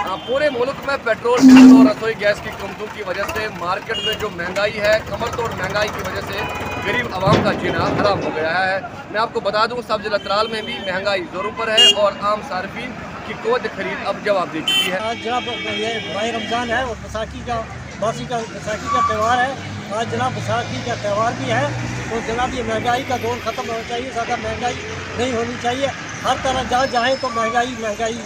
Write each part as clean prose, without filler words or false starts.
पूरे मुल्क में पेट्रोल, डीजल और रसोई गैस की कीमतों की वजह से मार्केट में जो महंगाई है, कमर तोड़ महंगाई की वजह से गरीब आवाम का जीना हराम हो गया है। मैं आपको बता दूं, सब जिला त्राल में भी महंगाई जोरों पर है और आम सार्फिन की क़ुव्वत खरीद अब जवाब दे चुकी है। आज जनाब ये माह रमज़ान है और बैसाखी का त्यौहार है। आज जनाब बैसाखी का त्यौहार भी है तो जनाब ये महंगाई का दौर ख़त्म होना चाहिए। ज़्यादा महंगाई नहीं होनी चाहिए। हर तरह जहाँ जाएँ तो महंगाई महंगाई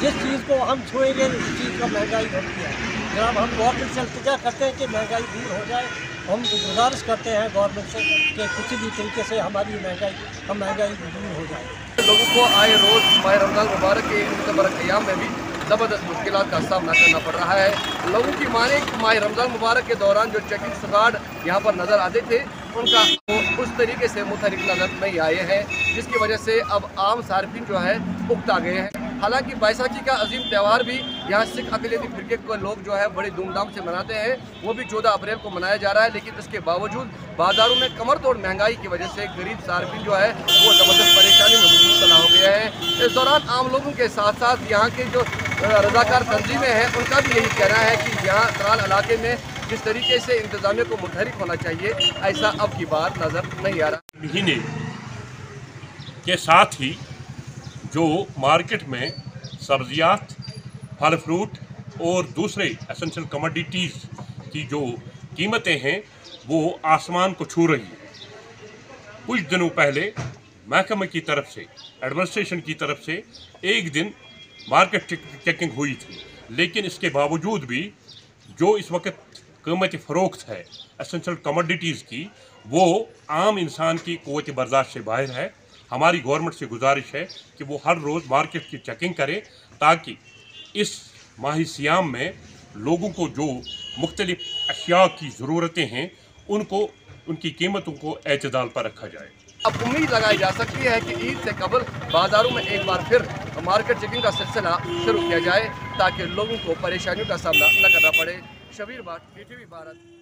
जिस चीज़ को हम छुएंगे उस चीज़ का महंगाई होती है। जनाब हम गवर्नमेंट से इल्तिजा करते हैं कि महंगाई दूर हो जाए। हम गुजारिश करते हैं गवर्नमेंट से कि किसी भी तरीके से हमारी महंगाई दूर हो जाए। लोगों को आए रोज़ माह रमज़ान मुबारक के मुतबरक अयाम में भी ज़बरदस्त मुश्किलात का सामना करना पड़ रहा है। लोगों की माने माह रमज़ान मुबारक के दौरान जो चेकिंग स्क्वाड यहाँ पर नज़र आते थे उनका उस तरीके से मुतहरिक नज़र नहीं आए हैं, जिसकी वजह से अब आम सार्फिन जो है उकता गए हैं। हालांकि बैसाखी का अजीम त्यौहार भी यहाँ सिख अक़लियती फ़िरके को लोग जो है बड़ी धूमधाम से मनाते हैं, वो भी 14 अप्रैल को मनाया जा रहा है। लेकिन इसके बावजूद बाज़ारों में कमर तोड़ महंगाई की वजह से गरीब सार्फिन जो है वो ज़बरदस्त परेशानी में मुब्तला हो गया है। इस दौरान आम लोगों के साथ साथ यहाँ के जो रज़ाकार तंजीमें हैं उनका भी यही कहना है कि यहाँ त्राल इलाके में जिस तरीके से इंतज़ामिया को मुतहरिक होना चाहिए, ऐसा अब की बार नज़र नहीं आ रहा। महीने के साथ ही जो मार्केट में सब्जियात, फल फ्रूट और दूसरे एसेंशियल कमोडिटीज़ की जो कीमतें हैं वो आसमान को छू रही है। कुछ दिनों पहले महकमे की तरफ से, एडमिनिस्ट्रेशन की तरफ से एक दिन मार्केट चेकिंग हुई थी, लेकिन इसके बावजूद भी जो इस वक्त कीमत फ़रोख्त है एसेंशियल कमोडिटीज़ की, वो आम इंसान की क़ुव्वत बर्दाश्त से बाहर है। हमारी गवर्नमेंट से गुजारिश है कि वो हर रोज़ मार्केट की चेकिंग करे ताकि इस माह सियाम में लोगों को जो मुख्तलिफ अशिया की ज़रूरतें हैं उनको उनकी कीमतों को एतदाल पर रखा जाए। अब उम्मीद लगाई जा सकती है कि ईद से कबल बाज़ारों में एक बार फिर मार्केट चेकिंग का सिलसिला शुरू किया जाए ताकि लोगों को परेशानियों का सामना न करना पड़े। शबीर बाट, PTV भारत।